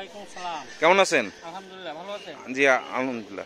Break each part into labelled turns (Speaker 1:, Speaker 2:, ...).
Speaker 1: ওয়ালাইকুম সালাম।
Speaker 2: কেমন আছেন?
Speaker 1: আলহামদুলিল্লাহ, ভালো আছেন?
Speaker 2: জি আলহামদুলিল্লাহ।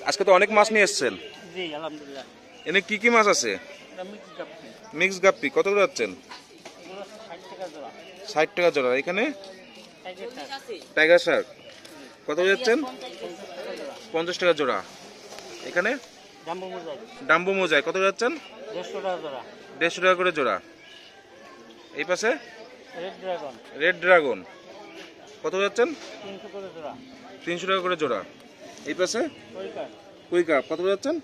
Speaker 2: আজকে তো অনেক মাছ নিয়ে এসেছেন।
Speaker 1: জি আলহামদুলিল্লাহ।
Speaker 2: এনে কি কি মাছ আছে?
Speaker 1: এটা মিক্স গাপ্পি।
Speaker 2: মিক্স গাপ্পি কত করে যাচ্ছেন?
Speaker 1: এগুলো 60 টাকা জোড়া।
Speaker 2: 60 টাকা জোড়া। এখানে
Speaker 1: টাইগার শার্ক
Speaker 2: টাইগার শার্ক কত করে যাচ্ছেন?
Speaker 1: 50 টাকা জোড়া।
Speaker 2: 50 টাকা জোড়া। এখানে
Speaker 1: জাম্বো মোজাইক
Speaker 2: ডাম্বো মোজাই কত করে যাচ্ছেন?
Speaker 1: 150 টাকা জোড়া।
Speaker 2: 150 টাকা করে জোড়া। এই পাশে
Speaker 1: রেড ড্রাগন
Speaker 2: রেড ড্রাগন কত করে যাচ্ছেন?
Speaker 1: 300 করে জোড়া।
Speaker 2: 300 টাকা করে জোড়া। এই পাশে
Speaker 1: ওইকার
Speaker 2: কুইকাপ কত করে যাচ্ছেন?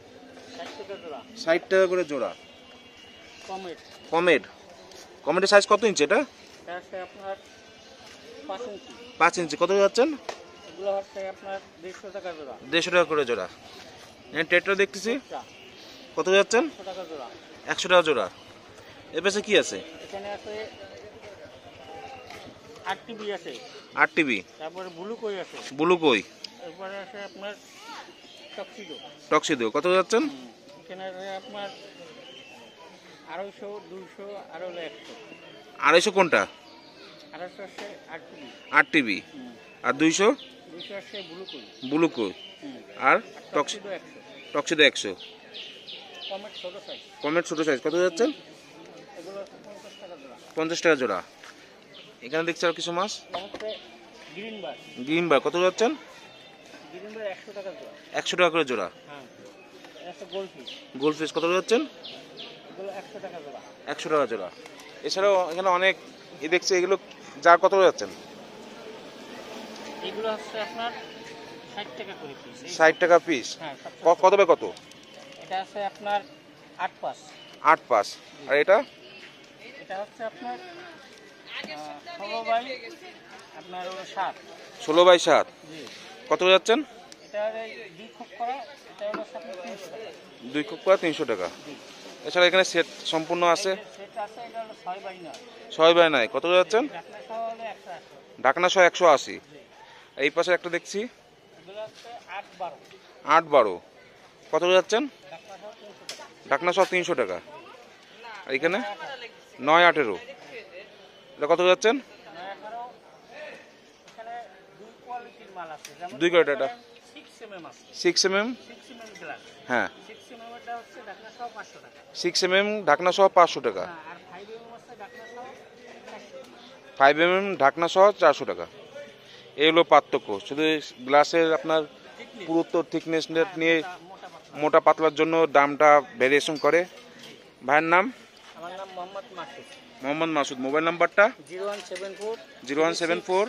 Speaker 1: 60 টাকা জোড়া।
Speaker 2: 60 টাকা করে জোড়া।
Speaker 1: কমেট
Speaker 2: কমেট কমেটের সাইজ কত ইঞ্চি এটা?
Speaker 1: এটা আছে আপনার 5 ইঞ্চি।
Speaker 2: 5 ইঞ্চি কত করে যাচ্ছেন?
Speaker 1: এগুলো হচ্ছে আপনার 150 টাকা জোড়া।
Speaker 2: 150 টাকা করে জোড়া। এখানে টেট্রা দেখতেছি
Speaker 1: এটা
Speaker 2: কত করে যাচ্ছেন?
Speaker 1: 100 টাকা জোড়া।
Speaker 2: 100 টাকা জোড়া। এর পাশে কি আছে?
Speaker 1: এখানে আছে 8 টিবি আছে।
Speaker 2: 8 টিবি।
Speaker 1: তারপরে ব্লু কই আছে।
Speaker 2: ব্লু কই।
Speaker 1: এরপরে আছে আপনার টক্সিডো।
Speaker 2: টক্সিডো কত করে যাচ্ছেন?
Speaker 1: এখানে আছে আপনার 250, 200 আর হলো 100।
Speaker 2: 250 কোনটা?
Speaker 1: 250 আছে 8 টিবি।
Speaker 2: 8 টিবি। আর 200
Speaker 1: 200 আছে ব্লু কই।
Speaker 2: ব্লু কই। আর
Speaker 1: টক্সিডো 100।
Speaker 2: টক্সিডো 100।
Speaker 1: কমেট ছোট সাইজ।
Speaker 2: কমেট ছোট সাইজ কত যাচ্ছেন?
Speaker 1: এগুলো হচ্ছে 50 টাকা জোড়া।
Speaker 2: 50 টাকা জোড়া। এখানে দেখছি আর কিছু মাছ।
Speaker 1: হচ্ছে গ্রিন বার।
Speaker 2: গ্রিন বার কত যাচ্ছেন?
Speaker 1: গ্রিন বার 100 টাকা জোড়া।
Speaker 2: 100 টাকা করে জোড়া।
Speaker 1: হ্যাঁ। এটা গোল্ডফিশ।
Speaker 2: গোল্ডফিশ কত যাচ্ছেন?
Speaker 1: এগুলো 100 টাকা জোড়া।
Speaker 2: 100 টাকা জোড়া। এছাড়াও এখানে অনেক দেখছি এগুলো যা কত করে যাচ্ছেন?
Speaker 1: এগুলো হচ্ছে আপনার 60 টাকা করে পিস।
Speaker 2: 60 টাকা পিস।
Speaker 1: হ্যাঁ।
Speaker 2: কত বাই কত?
Speaker 1: এটা আছে আপনার 8 পাস।
Speaker 2: 8 পাস। আর এটা
Speaker 1: এটা হচ্ছে আপনার 16 বাই আপনার হলো 7।
Speaker 2: 16 বাই 7
Speaker 1: জি।
Speaker 2: কত যাচ্ছেন?
Speaker 1: এটা দুই খোপ করা, এটা হলো আপনার 300 টাকা।
Speaker 2: 2 কুপ করা 300 টাকা।
Speaker 1: জি।
Speaker 2: এছাড়া এখানে সেট সম্পূর্ণ আছে।
Speaker 1: সেট আছে, এটা হলো 6 বাই 9।
Speaker 2: 6 বাই 9 কত যাচ্ছেন?
Speaker 1: ঢাকনা সহ হলো 180।
Speaker 2: ঢাকনা সহ 180। এই পাশে একটা দেখছি
Speaker 1: এগুলো হচ্ছে 8 12।
Speaker 2: 8 12 কত যাচ্ছেন?
Speaker 1: ঢাকনা সহ 300 টাকা।
Speaker 2: ঢাকনা সহ 300 টাকা। আর এখানে 9 18 এটা কত যাচ্ছেন?
Speaker 1: 9 11 এখানে দুই কোয়ালিটির মাল আছে। যেমন
Speaker 2: 2 কোয়ালিটি এটা
Speaker 1: 6mm আছে।
Speaker 2: 6mm
Speaker 1: 6mm glass.
Speaker 2: হ্যাঁ
Speaker 1: 6mm এটা হচ্ছে ঢাকনা সহ 500 টাকা।
Speaker 2: 6mm ঢাকনা সহ 500 টাকা।
Speaker 1: হ্যাঁ, আর 5mm আছে ঢাকনা সহ 400 টাকা।
Speaker 2: 5mm ঢাকনা সহ 400 টাকা। এই হলো পার্থক্য। শুধু গ্লাসের আপনার পুরুত্ব থিকনেস নিয়ে
Speaker 1: মোটা পাতলা।
Speaker 2: মোটা পাতলার জন্য দামটা ভেরিয়েশন করে। ভাইয়ের নাম?
Speaker 1: আমার নাম মোহাম্মদ মাসুদ।
Speaker 2: মোহাম্মদ মাসুদ। মোবাইল নাম্বারটা?
Speaker 1: 0174
Speaker 2: 0174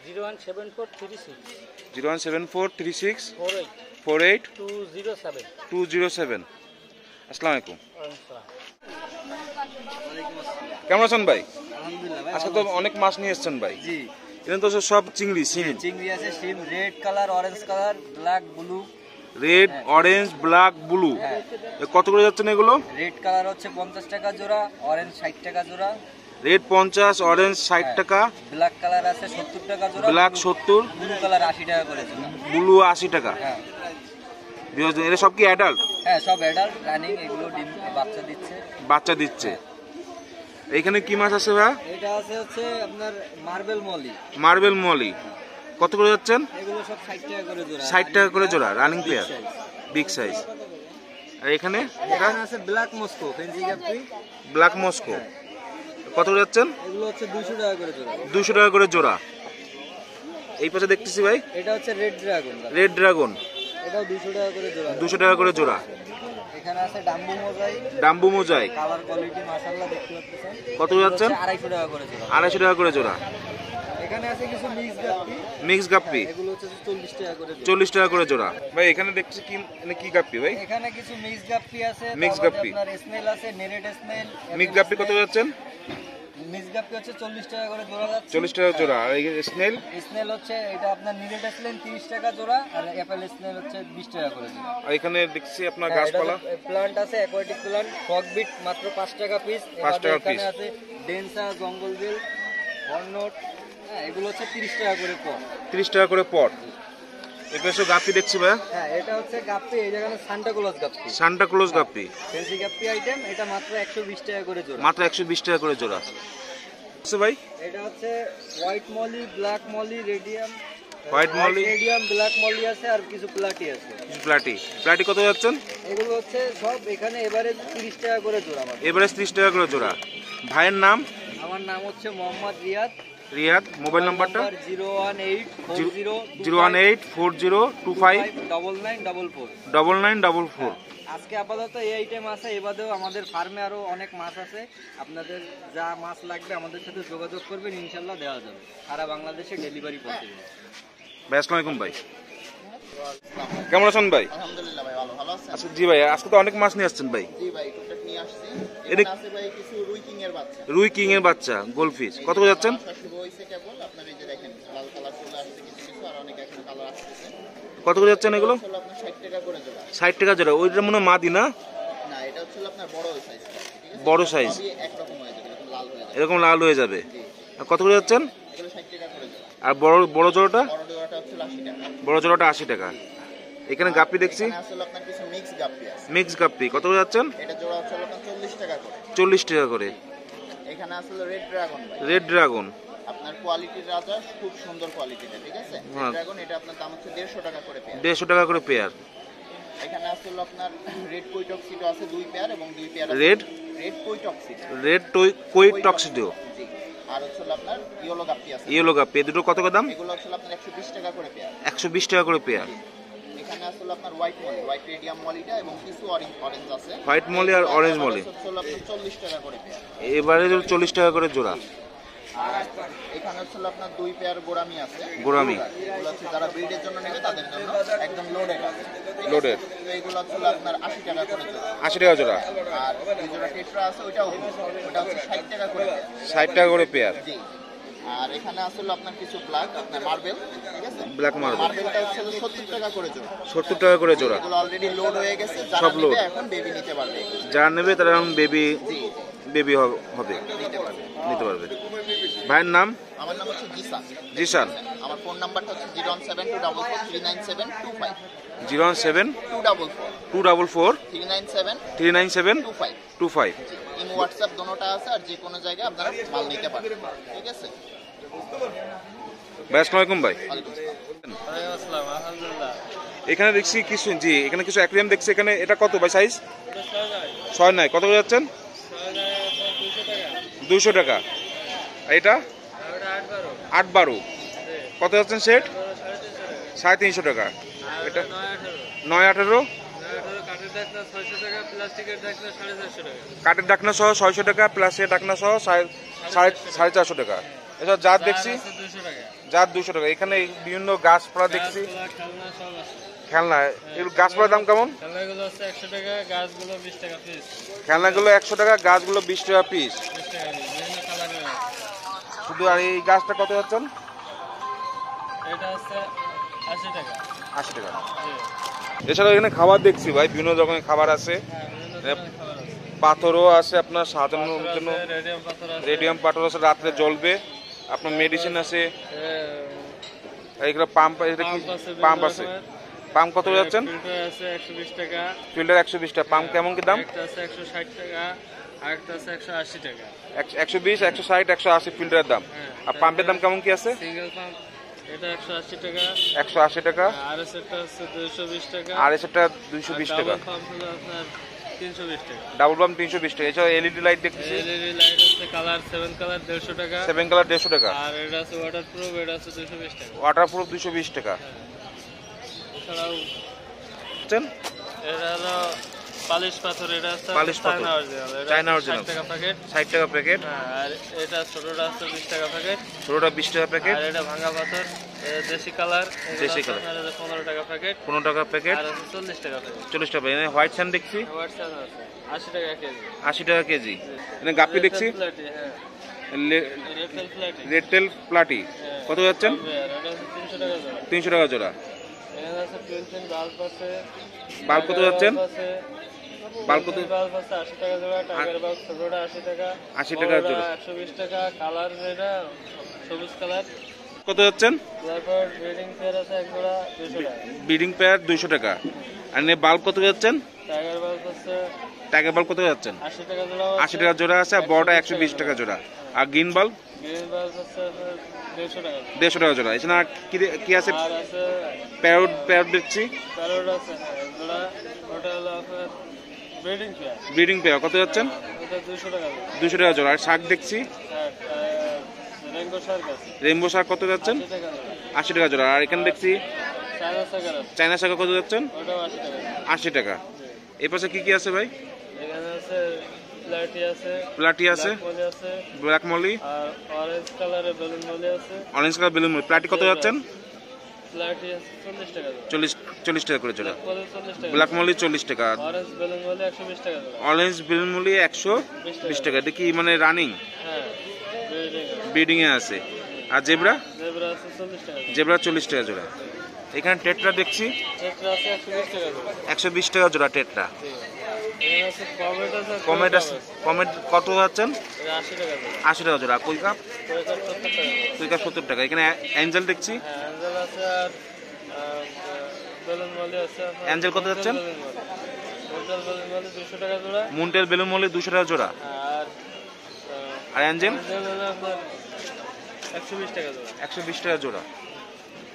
Speaker 1: 017436
Speaker 2: 017436
Speaker 1: 48
Speaker 2: 48
Speaker 1: 207।
Speaker 2: 207। আসসালামু আলাইকুম।
Speaker 1: আসসালাম।
Speaker 2: কেমন আছেন ভাই?
Speaker 3: আলহামদুলিল্লাহ ভাই।
Speaker 2: আজকে তো অনেক মাছ নিয়ে এসেছেন ভাই।
Speaker 3: জি।
Speaker 2: এখানে তো সব চিংড়ি সিম।
Speaker 3: চিংড়ি আছে, শিম, red colour, orange colour, black, blue.
Speaker 2: Red orange black blue
Speaker 3: হ্যাঁ।
Speaker 2: কত করে যাচ্ছেন এগুলো?
Speaker 3: রেড কালার হচ্ছে 50 টাকা জোড়া, অরেঞ্জ 60 টাকা জোড়া।
Speaker 2: রেড 50 অরেঞ্জ 60 টাকা।
Speaker 3: ব্ল্যাক কালার আছে 70 টাকা জোড়া।
Speaker 2: ব্ল্যাক 70
Speaker 3: ব্লু কালার 80 টাকা করে জোড়া।
Speaker 2: ব্লু 80 টাকা।
Speaker 3: হ্যাঁ
Speaker 2: এটা সব কি অ্যাডাল্ট?
Speaker 3: হ্যাঁ, সব অ্যাডাল্ট রানিং। এগুলো ডিম বাচ্চা দিচ্ছে।
Speaker 2: বাচ্চা দিচ্ছে। এইখানে কি মাছ আছে ভাই?
Speaker 3: এটা আছে হচ্ছে আপনার মার্বেল মলি।
Speaker 2: মার্বেল মলি কত করে যাচ্ছেন?
Speaker 3: এগুলো সব 60 টাকা করে জোড়া।
Speaker 2: 60 টাকা করে জোড়া। Running player big size. আর এখানে এটা
Speaker 3: এখানে আছে black Moscow, fancy guppy.
Speaker 2: Black Moscow কত করে যাচ্ছেন?
Speaker 3: এগুলো হচ্ছে 200 টাকা করে জোড়া।
Speaker 2: 200 টাকা করে জোড়া। এই পাশে দেখতেছি ভাই
Speaker 3: এটা হচ্ছে রেড ড্রাগন।
Speaker 2: রেড ড্রাগন
Speaker 3: এটাও 200 টাকা করে জোড়া।
Speaker 2: 200 টাকা করে জোড়া।
Speaker 3: এখানে আছে dumbo mosaic.
Speaker 2: Dumbo mosaic
Speaker 3: colour quality মাশাআল্লাহ দেখতে পাচ্ছেন।
Speaker 2: কত যাচ্ছেন?
Speaker 3: 250 টাকা করে জোড়া।
Speaker 2: 250 টাকা করে জোড়া।
Speaker 3: এখানে আছে কিছু মিক্স গাপ্পি।
Speaker 2: মিক্স গাপ্পি
Speaker 3: এগুলো হচ্ছে 40 টাকা করে জোড়া।
Speaker 2: 40 টাকা করে জোড়া। ভাই এখানে দেখছি কি কি গাপ্পি ভাই?
Speaker 3: এখানে কিছু মিক্স গাপ্পি আছে।
Speaker 2: মিক্স
Speaker 3: তারপরে
Speaker 2: গাপ্পি।
Speaker 3: আপনার স্নেল আছে, নেরেড স্নেল।
Speaker 2: মিক্স গাপ্পি কত যাচ্ছেন?
Speaker 3: মিক্স গাপ্পি হচ্ছে 40 টাকা করে জোড়া যাচ্ছে।
Speaker 2: 40 টাকা জোড়া। আর এই স্নেল?
Speaker 3: স্নেল হচ্ছে এটা আপনার নেরেড স্নেল 30 টাকা জোড়া, আর অ্যাপেল স্নেল হচ্ছে 20 টাকা করে জোড়া।
Speaker 2: আর এখানে দেখছি আপনার গাছপালা
Speaker 3: প্লান্ট আছে, অ্যাকোয়াটিক প্লান্ট, ফগ বিট মাত্র 5 টাকা পিস।
Speaker 2: 5 টাকা পিস।
Speaker 3: এখানে আছে ডেন্সা, জঙ্গল বেল, হর্নট। হ্যাঁ, এগুলো হচ্ছে 30 টাকা করে পট।
Speaker 2: 30 টাকা করে পট। এপাশে গাপ্পি দেখছি ভাই।
Speaker 3: হ্যাঁ, এটা হচ্ছে গাপ্পি। এই জায়গায় Santa Claus guppy,
Speaker 2: Santa Claus guppy
Speaker 3: fancy guppy item. এটা মাত্র 120 টাকা করে জোড়া।
Speaker 2: মাত্র 120 টাকা করে জোড়া। আচ্ছা ভাই,
Speaker 3: এটা হচ্ছে white molly, black molly, radium.
Speaker 2: White molly,
Speaker 3: radium, black molly আছে আর কিছু প্লাটি আছে।
Speaker 2: প্লাটি। প্লাটি কত যাচ্ছেন?
Speaker 3: এগুলো হচ্ছে সব এখানে এভারেজ 30 টাকা করে জোড়া আমাদের।
Speaker 2: এভারেজ 30 টাকা করে জোড়া। ভাইয়ের নাম?
Speaker 3: আমার নাম হচ্ছে মোহাম্মদ রিয়াদ।
Speaker 2: রিয়াদ। মোবাইল নাম্বারটা?
Speaker 3: 01840259944।
Speaker 2: 9944।
Speaker 3: আজকে আপাতত এই আইটেম আছে, এবারেও আমাদের ফার্মে আরো অনেক মাছ আছে। আপনাদের যা মাছ লাগবে আমাদের সাথে যোগাযোগ করবেন, ইনশাল্লাহ দেওয়া যাবে। সারা বাংলাদেশে ডেলিভারি পসিবল।
Speaker 2: ভাই আসসালামু আলাইকুম ভাই, কেমন আছেন ভাই?
Speaker 4: আলহামদুলিল্লাহ ভাই, ভালো আছেন?
Speaker 2: আচ্ছা জি ভাই, আজকে তো অনেক মাছ নিয়ে আসছেন ভাই।
Speaker 4: জি ভাই, টুকটাক নিয়ে আসছি।
Speaker 2: এটা
Speaker 4: এখানে আছে ভাই কিছু রুই কিং এর বাচ্চা।
Speaker 2: রুই কিং এর বাচ্চা, গোল্ডফিশ। কত করে যাচ্ছেন?
Speaker 4: আসা শুরু হয়েছে কেবল, আপনার এই যে দেখেন লাল কালার চলে আসছে কিছু কিছু, আর অনেক এখন কালার আসতেছে।
Speaker 2: কত করে যাচ্ছেন এগুলো?
Speaker 4: হলো আপনার 60 টাকা করে জোড়া।
Speaker 2: 60 টাকা জোড়া। ওইটা মনে হয় মাদি না?
Speaker 4: না, এটা হচ্ছে হলো আপনার বড় সাইজ, ঠিক আছে?
Speaker 2: বড় সাইজ,
Speaker 4: সবই একরকম হয়ে যাবে, এরকম লাল হয়ে যাবে।
Speaker 2: এরকম লাল হয়ে যাবে।
Speaker 4: জি,
Speaker 2: আর কত করে যাচ্ছেন?
Speaker 4: এগুলো 60 টাকা করে জোড়া।
Speaker 2: আর বড় বড় জোড়াটা?
Speaker 4: বড় জোড়াটা হচ্ছে 80 টাকা।
Speaker 2: বড় জোড়াটা 80 টাকা। এখানে গাপ্পি দেখছি,
Speaker 4: এখানে আসলে আপনার কিছু মিক্স গাপ্পি আছে।
Speaker 2: মিক্স গাপ্পি। কত করে যাচ্ছেন?
Speaker 4: এটা জোড়া হচ্ছে হলো আপনার 40 টাকা করে।
Speaker 2: 40 টাকা করে।
Speaker 4: এখানে আসলে রেড ড্রাগন ভাই,
Speaker 2: রেড ড্রাগন,
Speaker 4: আপনার কোয়ালিটির রাজা, খুব সুন্দর কোয়ালিটিটা, ঠিক আছে?
Speaker 2: হ্যাঁ।
Speaker 4: রেড ড্রাগন এটা আপনার দাম হচ্ছে 150 টাকা করে পেয়ার।
Speaker 2: 150 টাকা করে পেয়ার।
Speaker 4: এখানে আসলে আপনার রেড কুইটক্সিডো আছে 2 পেয়ার এবং 2 পেয়ার
Speaker 2: রেড
Speaker 4: রেড কুইটক্সিডো।
Speaker 2: রেড কই টক্সিডো,
Speaker 4: জি। আর হচ্ছে হলো আপনার ইয়েলো গাপ্পি আছে।
Speaker 2: ইয়েলো গাপ্পি। এই দুটো কত করে দাম?
Speaker 4: এগুলো হচ্ছে হলো আপনার 120 টাকা করে পেয়ার।
Speaker 2: 120 টাকা করে পেয়ার।
Speaker 4: এখানে আসলে আপনার হোয়াইট মলি, হোয়াইট রেডিয়াম মলিটা এবং কিছু অরেঞ্জ আছে।
Speaker 2: হোয়াইট মলি আর অরেঞ্জ মলি।
Speaker 4: হচ্ছে হলো আপনার 40 টাকা করে পেয়ার।
Speaker 2: এবারে 40 টাকা করে জোড়া।
Speaker 4: আর এখানে হচ্ছে হলো আপনার 2 পেয়ার গোরামি আছে।
Speaker 2: গোরামি।
Speaker 4: এগুলো হচ্ছে যারা ব্রিডের জন্য নেবে তাদের জন্য একদম লোডেড আছে।
Speaker 2: লোডেড।
Speaker 4: তো এগুলো হচ্ছে হলো আপনার 80 টাকা করে জোড়া।
Speaker 2: 80 টাকা জোড়া।
Speaker 4: আর এই জোড়া টেট্রা আছে, ওটা হচ্ছে 60 টাকা করে পেয়ার।
Speaker 2: 60 টাকা করে পেয়ার।
Speaker 4: জি। আর এখানে আসলে আপনার কিছু ব্ল্যাক, আপনার মার্বেল, ঠিক আছে?
Speaker 2: Black marble.
Speaker 4: মার্বেলটা হচ্ছে 70 টাকা করে জোড়া।
Speaker 2: 70 টাকা করে জোড়া।
Speaker 4: এগুলো অলরেডি লোড হয়ে গেছে, যারা
Speaker 2: সব load।
Speaker 4: নেবে এখন বেবি নিতে পারবে।
Speaker 2: যারা নেবে তারা এখন বেবি
Speaker 4: জি,
Speaker 2: বেবি হবে,
Speaker 4: নিতে পারবে।
Speaker 2: নিতে পারবে। ভাইয়ের নাম?
Speaker 4: আমার নাম হচ্ছে জিসান।
Speaker 2: জিসান।
Speaker 4: আমার ফোন নাম্বারটা হচ্ছে 01724439725।
Speaker 2: 017
Speaker 4: 244
Speaker 2: 244
Speaker 4: 397
Speaker 2: 397
Speaker 4: 25।
Speaker 2: 25।
Speaker 4: জি, ইমো হোয়াটসঅ্যাপ দোনোটা আছে, আর যে কোনো জায়গায় আপনারা মাল নিতে পারবেন, ঠিক আছে?
Speaker 2: ভাই আসসালামু আলাইকুম ভাই।
Speaker 4: ওয়ালাইকুম আসসালাম।
Speaker 3: আসসালাম, আলহামদুলিল্লাহ।
Speaker 2: এখানে দেখছি কিছু, জি এখানে কিছু অ্যাকুয়ারিয়াম দেখছি। এখানে এটা কত ভাই সাইজ? 6 নাই। কত করে যাচ্ছেন? 200 টাকা। আর এটা 8-12। কত যাচ্ছেন সেট? 350 টাকা। এটা 9-18। কাঠের ডাকনা সহ 600 টাকা, প্লাস্টিকের ডাকনা সহ 450 টাকা। এসব জাত দেখছি, জাত 200 টাকা। এখানে বিভিন্ন গাছপালা দেখছি, খেলনা। এগুলো গাছপালার দাম কেমন?
Speaker 1: খেলনাগুলো হচ্ছে 100 টাকা, গাছগুলো 20 টাকা পিস।
Speaker 2: খেলনাগুলো 100 টাকা, গাছগুলো 20 টাকা পিস।
Speaker 1: 20 টাকা পিস, বিভিন্ন কালারের আছে।
Speaker 2: শুধু। আর এই গাছটা কত যাচ্ছেন?
Speaker 1: এটা হচ্ছে 80 টাকা।
Speaker 2: 80 টাকা।
Speaker 1: জি।
Speaker 2: এছাড়াও এখানে খাবার দেখছি ভাই, বিভিন্ন রকমের খাবার আছে।
Speaker 1: হ্যাঁ, বিভিন্ন ধরনের খাবার আছে।
Speaker 2: পাথরও আছে আপনার সাজানোর
Speaker 1: পাথর
Speaker 2: জন্য।
Speaker 1: আছে, রেডিয়াম পাথর আছে।
Speaker 2: রেডিয়াম পাথর আছে, রাত্রে জ্বলবে। আপনার মেডিসিন আছে।
Speaker 1: এ,
Speaker 2: এইগুলো পাম্প, এটা কি
Speaker 1: পাম্প আছে,
Speaker 2: পাম্প
Speaker 1: বিভিন্ন
Speaker 2: আছে?
Speaker 1: রকমের।
Speaker 2: পাম্প কত যাচ্ছেন?
Speaker 1: ফিল্টার আছে 120 টাকা।
Speaker 2: ফিল্টার 120 টাকা। পাম্প কেমন কি দাম?
Speaker 1: একটা আছে 160 টাকা, আরেকটা আছে 180 টাকা।
Speaker 2: 120, 160, 180 ফিল্টারের দাম।
Speaker 1: হ্যাঁ।
Speaker 2: আর পাম্পের দাম কেমন কি আছে?
Speaker 1: সিঙ্গেল পাম্প এটা 180 টাকা।
Speaker 2: 180 টাকা।
Speaker 1: আর এসটা হচ্ছে 220 টাকা।
Speaker 2: আর এসবটা 220 টাকা।
Speaker 1: ডাবল পাম্প হলো আপনার 320 টাকা।
Speaker 2: ডাবল পাম্প 320 টাকা। এছাড়া এলইডি লাইট দেখতেছি,
Speaker 1: এলইডি লাইট হচ্ছে কালার 7 কালার 150 টাকা।
Speaker 2: 7 কালার 150 টাকা।
Speaker 1: আর এটা আছে ওয়াটারপ্রুফ, এটা আছে 220 টাকা।
Speaker 2: ওয়াটারপ্রুফ 220 টাকা।
Speaker 1: এছাড়াও
Speaker 2: বুঝছেন?
Speaker 1: এটা হলো পালিশ পাথর, এটা হচ্ছে
Speaker 2: পালিশ পাথর।
Speaker 1: China original.
Speaker 2: China original।
Speaker 1: 60 টাকা প্যাকেট।
Speaker 2: 60 টাকা প্যাকেট।
Speaker 1: হ্যাঁ, আর এটা ছোটটা আছে 20 টাকা প্যাকেট।
Speaker 2: ছোটটা 20 টাকা প্যাকেট।
Speaker 1: আর এটা ভাঙা পাথর, দেশি কালার,
Speaker 2: দেশি কালার।
Speaker 1: 15 টাকা প্যাকেট।
Speaker 2: 15 টাকা প্যাকেট।
Speaker 1: আর আছে 40 টাকা প্যাকেট।
Speaker 2: 40 টাকা। এখানে হোয়াইট স্যান্ড দেখছি,
Speaker 1: হোয়াটসঅ্যাপ আছে 80 টাকা কেজি।
Speaker 2: 80 টাকা কেজি। এখানে গাপ্পি দেখছি,
Speaker 1: রেড প্লাটি, হ্যাঁ রেড প্লাটি।
Speaker 2: Red tail প্লাটি।
Speaker 1: হ্যাঁ।
Speaker 2: কত যাচ্ছেন?
Speaker 1: এটা হচ্ছে 300 টাকা জোড়া।
Speaker 2: 300 টাকা জোড়া।
Speaker 1: এখানে আছে টুইনসেন বাল্ব আছে।
Speaker 2: বাল্ব কত যাচ্ছেন? বাল্ব কত?
Speaker 1: বাল্ব আছে 80 টাকা জোড়া। টাইগার বাল্ব ছোটটা 80 টাকা।
Speaker 2: 80 টাকা
Speaker 1: বড়টা
Speaker 2: জোড়া।
Speaker 1: 120 টাকা। কালার যেটা সবুজ কালার।
Speaker 2: কত যাচ্ছেন?
Speaker 1: তারপর ব্রিডিং পেয়ার আছে এক জোড়া 200 টাকা।
Speaker 2: ব্রিডিং পেয়ার 200 টাকা। আর এনে বাল্ব কত যাচ্ছেন?
Speaker 1: টাইগার বাল্ব আছে
Speaker 2: টাইগার বাল্ব কত যাচ্ছেন?
Speaker 1: 80 টাকা জোড়া।
Speaker 2: 80 টাকা জোড়া আছে। আর বড়টা 120 টাকা জোড়া। আর গ্রিন বাল্ব
Speaker 1: গ্রিন বাল্ব হচ্ছে 150 টাকা।
Speaker 2: 150 টাকা জোড়া। এছাড়া আর কি আছে?
Speaker 1: আর আছে
Speaker 2: প্যারট দেখছি,
Speaker 1: প্যারট আছে জোড়া, ওটা হলো আপনার
Speaker 2: ব্রিডিং পেয়ার। কত যাচ্ছেন?
Speaker 1: ওটা 200 টাকা।
Speaker 2: 200 টাকা জোড়া। আর শাক দেখছি,
Speaker 1: রেইনবো শার্ক আছে
Speaker 2: রেইনবো শাক কত যাচ্ছেন?
Speaker 1: 80 টাকা।
Speaker 2: 80 টাকা জোড়া। আর এখানে দেখছি
Speaker 1: চায়না সাগার আছে,
Speaker 2: চায়না শাক কত যাচ্ছেন?
Speaker 1: ওটাও 80 টাকা।
Speaker 2: 80 টাকা। এই পাশে কি আছে ভাই?
Speaker 1: এখানে আছে প্লাটি আছে,
Speaker 2: প্লাটি আছে,
Speaker 1: মলি আছে,
Speaker 2: ব্ল্যাক মলি,
Speaker 1: আর অরেঞ্জ কালারের বেলুন মলি আছে।
Speaker 2: Orange colour balloon molly. Platy কত যাচ্ছেন?
Speaker 1: প্লাটি আছে 40 টাকা জোড়া।
Speaker 2: 40 টাকা করে জোড়া।
Speaker 1: মলি 40 টাকা।
Speaker 2: ব্ল্যাক মলি 40 টাকা।
Speaker 1: অরেঞ্জ বেলুন মলি 120 টাকা জোড়া।
Speaker 2: অরেঞ্জ বেলুন মলি 120 টাকা। এটা কি মানে রানিং
Speaker 1: হ্যাঁ,
Speaker 2: ব্রিডিং এ আছে? আর জেব্রা?
Speaker 1: জেব্রা আছে 40 টাকা জোড়া।
Speaker 2: জেব্রা 40 টাকা জোড়া। এখানে টেট্রা দেখছি
Speaker 1: টেট্রা আছে 120 টাকা জোড়া।
Speaker 2: 120 টাকা জোড়া টেট্রা।
Speaker 1: এখানে আছে কমেট আছে,
Speaker 2: কমেট আছে, কমেট কত যাচ্ছেন?
Speaker 1: এটা 80 টাকা জোড়া।
Speaker 2: 80 টাকা জোড়া। কই কাপ?
Speaker 1: ওইটা 70 টাকা জোড়া।
Speaker 2: কই কাপ 70 টাকা। এখানে অ্যাঞ্জেল দেখছি,
Speaker 1: হ্যাঁ, অ্যাঞ্জেল আছে আর বেলুন মলি আছে আপনার।
Speaker 2: অ্যাঞ্জেল কত যাচ্ছেন?
Speaker 1: মুন্টেল বেলুন মলি 200 টাকা জোড়া।
Speaker 2: মুন্টেল বেলুন মলি 200 টাকা জোড়া।
Speaker 1: আর
Speaker 2: আর অ্যাঞ্জেল
Speaker 1: অ্যাঞ্জেল হলো আপনার 120 টাকা জোড়া।
Speaker 2: 120 টাকা জোড়া।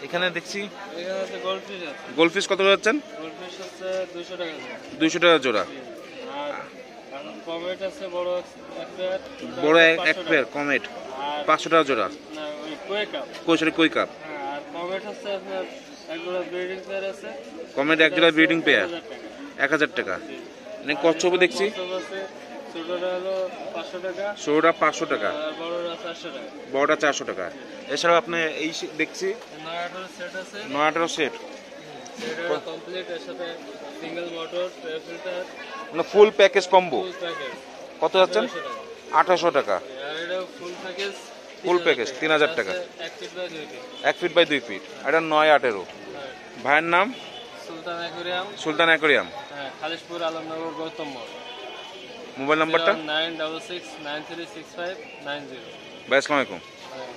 Speaker 2: এখানে দেখছি
Speaker 1: এখানে আছে গোল্ডফিশ আছে,
Speaker 2: গোল্ডফিশ কত যাচ্ছেন?
Speaker 1: গোল্ডফিশ হচ্ছে 200 টাকা জোড়া।
Speaker 2: 200 টাকা জোড়া।
Speaker 1: আর এখন কমেট আছে বড় এক পেয়ার,
Speaker 2: বড় এক পেয়ার কমেট
Speaker 1: আর
Speaker 2: 500 টাকা জোড়া।
Speaker 1: না ওই কোয়েকাপ।
Speaker 2: কই কাপ।
Speaker 1: হ্যাঁ, আর কমেট হচ্ছে আপনার এক জোড়া ব্রিডিং পেয়ার আছে,
Speaker 2: কমেট এক জোড়া ব্রিডিং পেয়ার
Speaker 1: 1000 টাকা।
Speaker 2: 1000 টাকা। মানে কচ্ছপ দেখছি,
Speaker 1: কচ্ছপ আছে, ছোটটা হলো 500 টাকা,
Speaker 2: ষোলোটা 500 টাকা,
Speaker 1: আর বড়টা 400 টাকা।
Speaker 2: বড়টা 400 টাকা। এছাড়াও আপনি এই দেখছি
Speaker 1: নয়াটার সেট আছে,
Speaker 2: 9-18 সেট,
Speaker 1: সেটা কমপ্লিট, এর সাথে সিঙ্গেল মোটর, এয়ার ফিল্টার,
Speaker 2: মানে full package combo.
Speaker 1: Full package
Speaker 2: কত যাচ্ছেন?
Speaker 1: 1800
Speaker 2: 1800
Speaker 1: টাকা।
Speaker 2: টাকা।
Speaker 1: আর এটা ফুল প্যাকেজ,
Speaker 2: ফুল প্যাকেজ 3000 টাকা।
Speaker 1: 1 ফিট বাই 2 ফিট।
Speaker 2: 1 ফিট বাই 2 ফিট। এটা 9-18।
Speaker 1: হ্যাঁ,
Speaker 2: ভাইয়ের নাম?
Speaker 1: Sultan aquarium,
Speaker 2: Sultan aquarium.
Speaker 1: হ্যাঁ, খালিশপুর আলমনগর গৌতম মোড়।
Speaker 2: মোবাইল নাম্বারটা?
Speaker 1: 966936590।
Speaker 2: ভাই আসসালামু আলাইকুম।
Speaker 1: হ্যাঁ।